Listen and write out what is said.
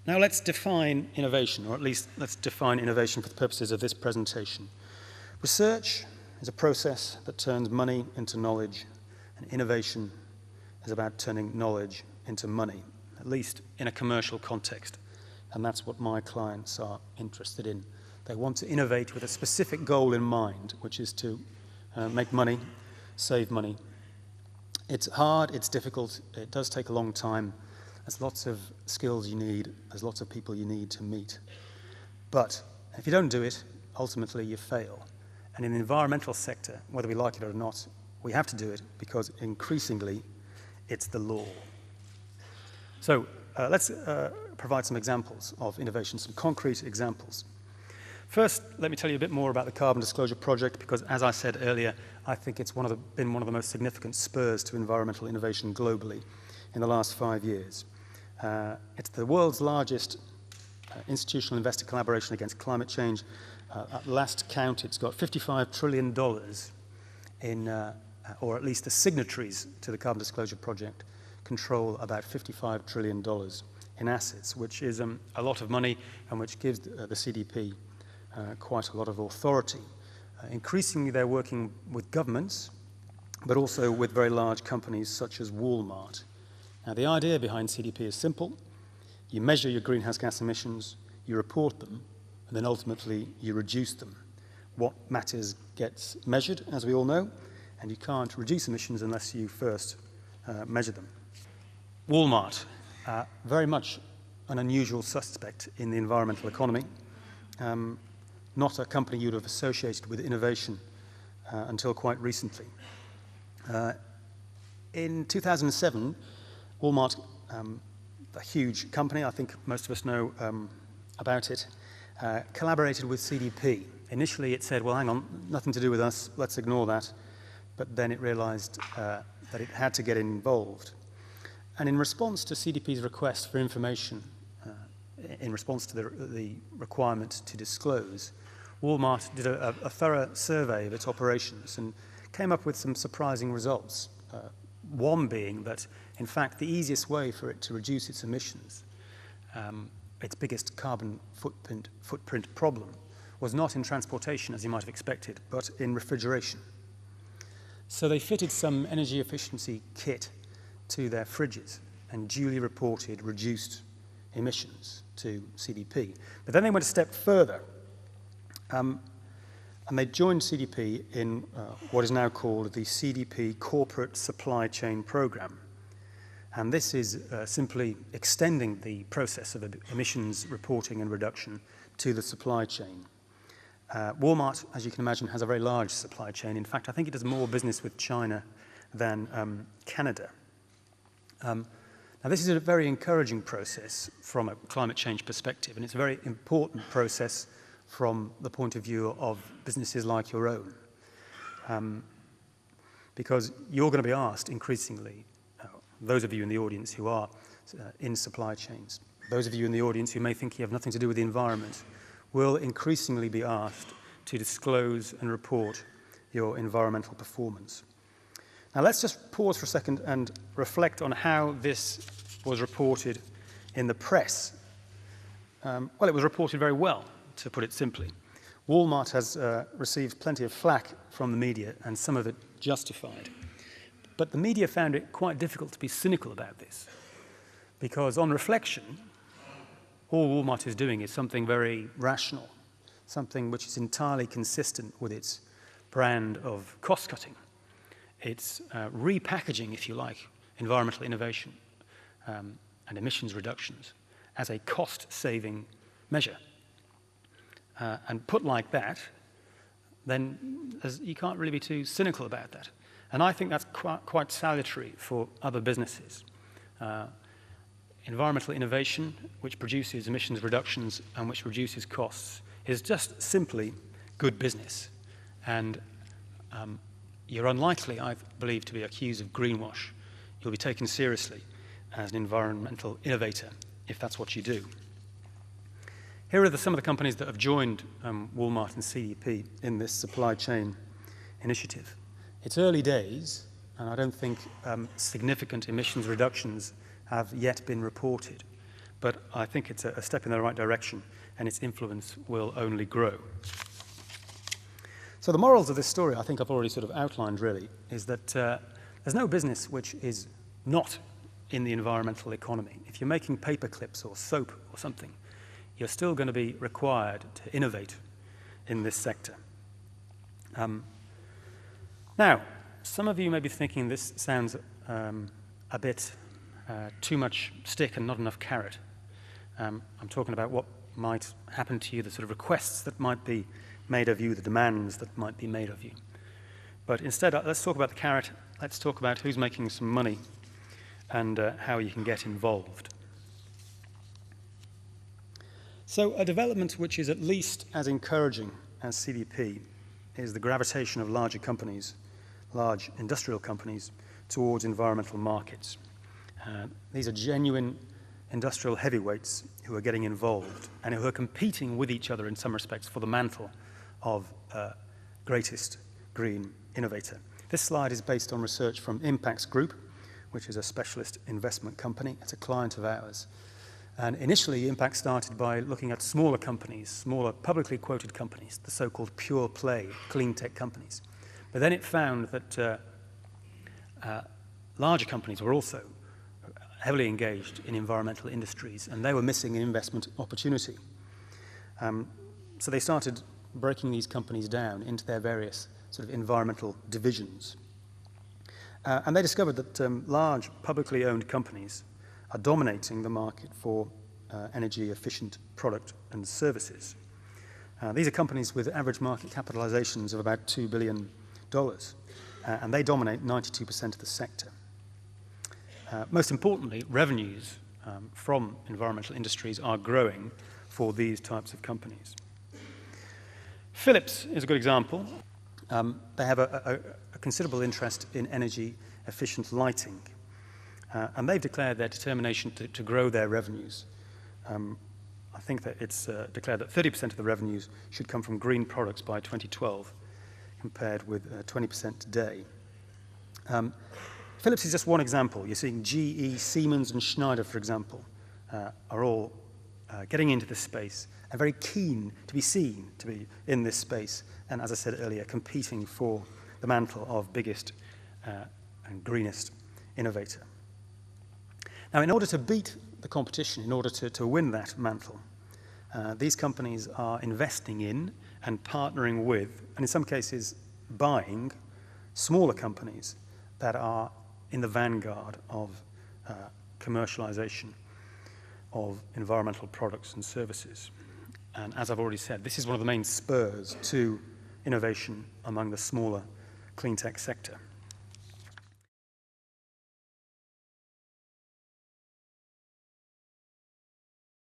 Now let's define innovation, or at least let's define innovation for the purposes of this presentation. Research is a process that turns money into knowledge, and innovation is about turning knowledge into money, at least in a commercial context. And that's what my clients are interested in. They want to innovate with a specific goal in mind, which is to make money, save money. It's hard, it's difficult, it does take a long time. There's lots of skills you need, there's lots of people you need to meet. But if you don't do it, ultimately you fail. And in the environmental sector, whether we like it or not, we have to do it because increasingly it's the law. So let's provide some examples of innovation, some concrete examples. First, let me tell you a bit more about the Carbon Disclosure Project, because as I said earlier, I think it's been one of the most significant spurs to environmental innovation globally in the last 5 years. It's the world's largest institutional investor collaboration against climate change. At last count, it's got $55 trillion in, or at least the signatories to the Carbon Disclosure Project control about $55 trillion in assets, which is a lot of money and which gives the CDP quite a lot of authority. Increasingly, they're working with governments, but also with very large companies such as Walmart. Now, the idea behind CDP is simple. You measure your greenhouse gas emissions, you report them, and then ultimately you reduce them. What matters gets measured, as we all know, and you can't reduce emissions unless you first measure them. Walmart, very much an unusual suspect in the environmental economy. Not a company you'd have associated with innovation until quite recently. In 2007, Walmart, a huge company, I think most of us know about it, collaborated with CDP. Initially it said, well, hang on, nothing to do with us, let's ignore that. But then it realized that it had to get involved. And in response to CDP's request for information, in response to the requirement to disclose, Walmart did a thorough survey of its operations and came up with some surprising results. One being that, in fact, the easiest way for it to reduce its emissions, its biggest carbon footprint problem, was not in transportation, as you might have expected, but in refrigeration. So they fitted some energy efficiency kit to their fridges and duly reported reduced emissions to CDP. But then they went a step further, and they joined CDP in what is now called the CDP Corporate Supply Chain Program. And this is simply extending the process of emissions reporting and reduction to the supply chain. Walmart, as you can imagine, has a very large supply chain. In fact, I think it does more business with China than Canada. Now, this is a very encouraging process from a climate change perspective, and it's a very important process from the point of view of businesses like your own. Because you're going to be asked increasingly, those of you in the audience who are in supply chains, those of you in the audience who may think you have nothing to do with the environment, will increasingly be asked to disclose and report your environmental performance. Now let's just pause for a second and reflect on how this was reported in the press. Well, it was reported very well, to put it simply. Walmart has received plenty of flack from the media, and some of it justified. But the media found it quite difficult to be cynical about this, because on reflection, all Walmart is doing is something very rational, something which is entirely consistent with its brand of cost-cutting. It's repackaging, if you like, environmental innovation and emissions reductions as a cost-saving measure. And put like that, then you can't really be too cynical about that. And I think that's quite salutary for other businesses. Environmental innovation, which produces emissions reductions and which reduces costs, is just simply good business. And you're unlikely, I believe, to be accused of greenwash. You'll be taken seriously as an environmental innovator if that's what you do. Here are some of the companies that have joined Walmart and CDP in this supply chain initiative. It's early days, and I don't think significant emissions reductions have yet been reported. but I think it's a step in the right direction, and its influence will only grow. So the morals of this story, I think I've already sort of outlined really, is that there's no business which is not in the environmental economy. If you're making paper clips or soap or something, you're still going to be required to innovate in this sector. Now, some of you may be thinking this sounds a bit too much stick and not enough carrot. I'm talking about what might happen to you, the sort of requests that might be made of you, the demands that might be made of you. But instead, let's talk about the carrot. Let's talk about who's making some money and how you can get involved. So a development which is at least as encouraging as CDP is the gravitation of larger companies, large industrial companies, towards environmental markets. These are genuine industrial heavyweights who are getting involved and who are competing with each other in some respects for the mantle of greatest green innovator. This slide is based on research from Impacts Group, which is a specialist investment company. It's a client of ours. And initially, Impact started by looking at smaller companies, smaller publicly quoted companies, the so-called pure play clean tech companies. But then it found that larger companies were also heavily engaged in environmental industries, and they were missing an investment opportunity. So they started breaking these companies down into their various sort of environmental divisions. And they discovered that large publicly owned companies are dominating the market for energy efficient product and services. These are companies with average market capitalizations of about $2 billion, and they dominate 92% of the sector. Most importantly, revenues from environmental industries are growing for these types of companies. Philips is a good example. They have a considerable interest in energy efficient lighting, and they've declared their determination to grow their revenues. I think that it's declared that 30% of the revenues should come from green products by 2012, compared with 20% today. Philips is just one example. You're seeing GE, Siemens, and Schneider, for example, are all getting into this space and very keen to be seen to be in this space, and as I said earlier, competing for the mantle of biggest and greenest innovator. Now, in order to beat the competition, in order to win that mantle, these companies are investing in and partnering with, and in some cases buying, smaller companies that are in the vanguard of commercialization of environmental products and services. And as I've already said, this is one of the main spurs to innovation among the smaller clean tech sector.